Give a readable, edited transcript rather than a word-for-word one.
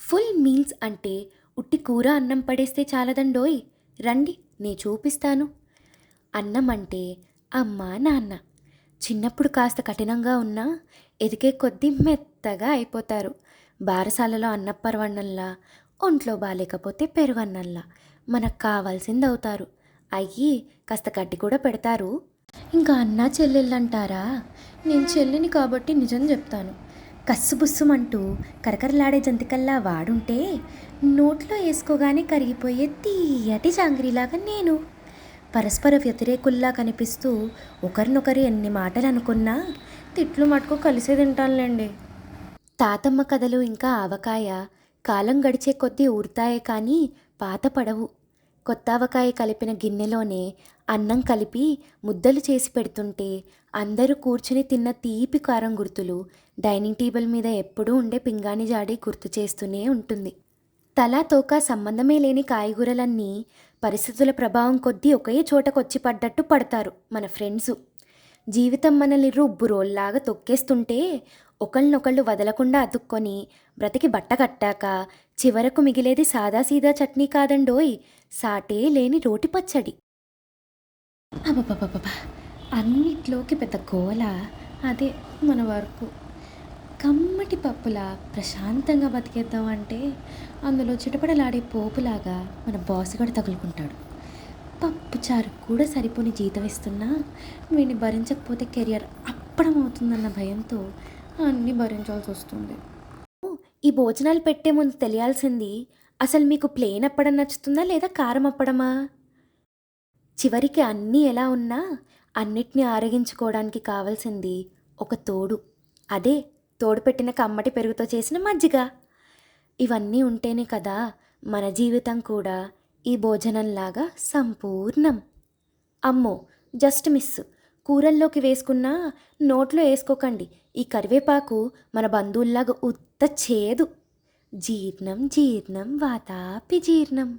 Full meals అంటే ఉట్టి కూర అన్నం పడేస్తే చాలదండోయ్. రండి నే చూపిస్తాను. అన్నం అంటే అమ్మ నాన్న. చిన్నప్పుడు కాస్త కఠినంగా ఉన్నా ఎదిగే కొద్దీ మెత్తగా అయిపోతారు. బారసాలలో అన్నపరవన్నంలా, ఒంట్లో బాలేకపోతే పెరుగన్నంలా మనకు కావాల్సింది అవుతారు. అయ్యి కాస్త గడ్డి కూడా పెడతారు. ఇంకా అన్నా చెల్లెళ్ళంటారా? నేను చెల్లిని కాబట్టి నిజం చెప్తాను. కస్సుబుస్సుమంటూ కరకరలాడే జంతికల్లా వాడుంటే నోట్లో వేసుకోగానే కరిగిపోయే తీయటి జాంగ్రీలాగా నేను. పరస్పర వ్యతిరేకుల్లా కనిపిస్తూ ఒకరినొకరు ఎన్ని మాటలు అనుకున్నా తిట్లు మటుకు కలిసే తింటానులేండి. తాతమ్మ కథలు ఇంకా ఆవకాయ కాలం గడిచే కొద్దీ ఊరుతాయే కానీ పాత పడవు. కొత్త ఆవకాయ కలిపిన గిన్నెలోనే అన్నం కలిపి ముద్దలు చేసి పెడుతుంటే అందరూ కూర్చుని తిన్న తీపి కారం గుర్తులు డైనింగ్ టేబుల్ మీద ఎప్పుడూ ఉండే పింగాణి జాడి గుర్తు చేస్తూనే ఉంటుంది. తలా తోక సంబంధమే లేని కాయగూరలన్నీ పరిస్థితుల ప్రభావం కొద్దీ ఒకే చోటకొచ్చి పడ్డట్టు పడతారు మన ఫ్రెండ్సు. జీవితం మనల్ని రుబ్బు రోల్లాగా తొక్కేస్తుంటే ఒకళ్ళనొకళ్ళు వదలకుండా అతుక్కొని బ్రతికి బట్ట కట్టాక చివరకు మిగిలేది సాదాసీదా చట్నీ కాదండోయ్, సాటే లేని రోటి పచ్చడి. అబ్బబ్బబ్బబ్బా! అన్నిట్లోకి పెద్ద గోల అదే మన వర్కు. కమ్మటి పప్పులా ప్రశాంతంగా బతికేద్దాం అంటే అందులో చిటపటలాడే పోపులాగా మన బాసుగాడు తగులుకుంటాడు. పప్పు చారు కూడా సరిపోని జీతం ఇస్తున్నా వీడిని భరించకపోతే కెరియర్ అప్పడం అవుతుందన్న భయంతో అన్నీ భరించాల్సి వస్తుంది. ఈ భోజనాలు పెట్టే ముందు తెలియాల్సింది, అసలు మీకు ప్లేన్ అప్పడం నచ్చుతుందా లేదా కారం అప్పడమా? చివరికి అన్నీ ఎలా ఉన్నా అన్నిటినీ ఆరగించుకోవడానికి కావాల్సింది ఒక తోడు. అదే తోడు పెట్టిన కమ్మటి పెరుగుతో చేసిన మజ్జిగ. ఇవన్నీ ఉంటేనే కదా మన జీవితం కూడా ఈ భోజనంలాగా సంపూర్ణం. అమ్మో, జస్ట్ మిస్. కూరల్లోకి వేసుకున్నా నోట్లో వేసుకోకండి. ఈ కరివేపాకు మన బంధువుల్లాగా ఉత్త చేదు. జీర్ణం జీర్ణం వాతాపి జీర్ణం.